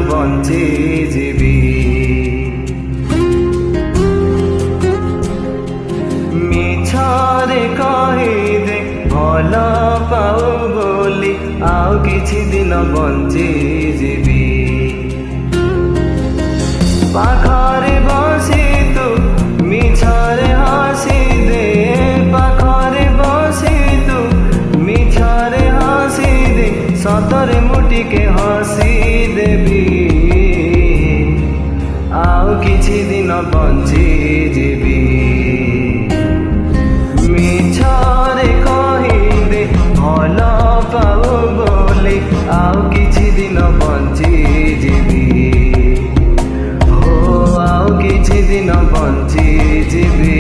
ବଞ୍ଚି ଯିବି। ମିଛରେ କହିଦେ ଭଲ ପାଉ ବୋଲି ଆଉ କିଛି ଦିନ ବଞ୍ଚି ଯିବି। ପାଖରେ ବସି ତୁ ମିଛରେ ହସି ଦେ, ପାଖରେ ବସି ତୁ ମିଛରେ ହସି ଦେ, ସତରେ ମୁଁ ଟିକେ ହସି ଦେବି। ଆଉ କିଛି ଦିନ ବଞ୍ଚି ଯିବି। ମିଛରେ କହିଦେ ଭଲ ପାଉ ବୋଲି ଆଉ କିଛି ଦିନ ବଞ୍ଚି ଯିବି। ଆଉ କିଛି ଦିନ ବଞ୍ଚି ଯିବି।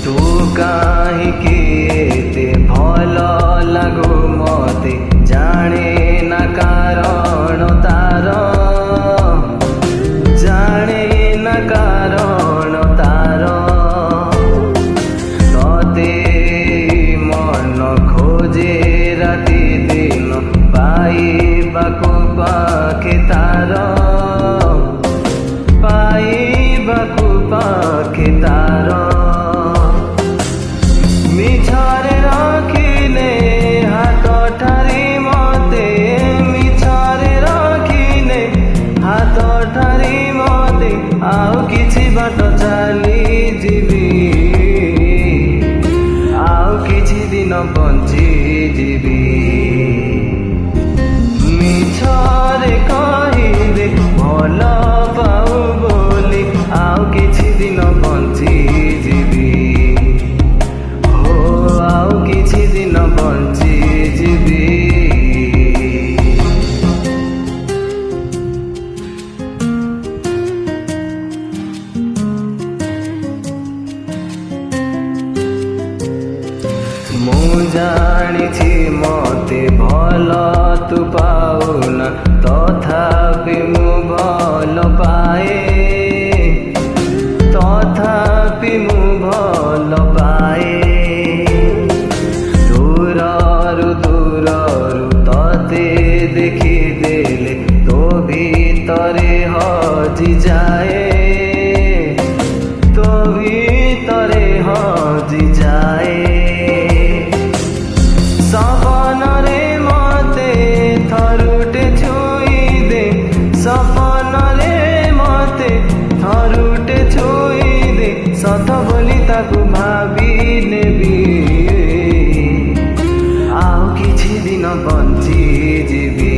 ତୁ କାହିଁକି ଏତେ ଭଲ ଲାଗୁ ମତେ, ଜାଣେ ନା କାରଣ ତାର, ଜାଣେ ନା କାରଣ ତାର। ତତେ ମନ ଖୋଜେ ରାତି ଦିନ, ପାଇବାକୁ ପାଖେ ତାର, ପାଇବାକୁ ପାଖେ ତାର। ମିଛରେ ରଖିଲେ ହାତ ଠାରି ମତେ, ମିଛରେ ରଖିଲେ ହାତ ଠାରି ମତେ, ଆଉ କିଛି ବାଟ ଚାଲି ଯିବି। ଆଉ କିଛି ଦିନ ବଞ୍ଚି ଯିବି। ମିଛରେ କହିଦେ ଭଲ ପାଉ ବୋଲି ଆଉ କିଛି ଦିନ ବଞ୍ଚି ଯିବି। ଆଉ କିଛି ଦିନ ବଞ୍ଚି ଯିବି। ମୁଁ ଜାଣିଛି ମତେ ଭଲ ତୁ ପାଉନା, ତଥାପି ମୁଁ ଭଲ ପାଏ, ତଥାପି ମୁଁ ଭଲ ପାଏ। ଦୂରରୁ ତତେ ଦେଖିଦେଲେ ତୋ ଭିତରେ ହଜିଯାଏ, ତୋ ଭିତରେ ହଜିଯାଏ। ସପନରେ ମତେ ଥରୁଟେ ଛୁଇଁ ଦେ, ସପନରେ ମତେ ଥରୁଟେ ଛୁଇଁ ଦେ, ସତ ବୋଲି ତାକୁ ଭାବି ନେବି। ଆଉ କିଛି ଦିନ ବଞ୍ଚି ଯିବି।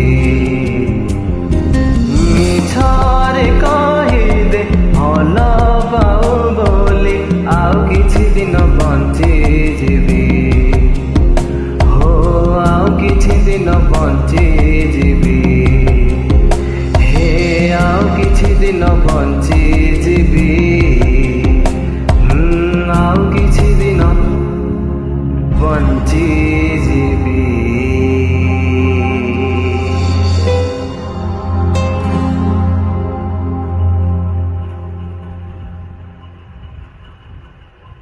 ମିଛରେ କହିଦେ ଭଲ ପାଉ ବୋଲି ଆଉ କିଛି ଦିନ ବଞ୍ଚି ଯିବି। ଆଉ କିଛି ଦିନ ବଞ୍ଚି ଯିବି। ହେ ଆଉ କିଛି ଦିନ ବଞ୍ଚି ଯିବି। ଆଉ କିଛି ଦିନ ବଞ୍ଚି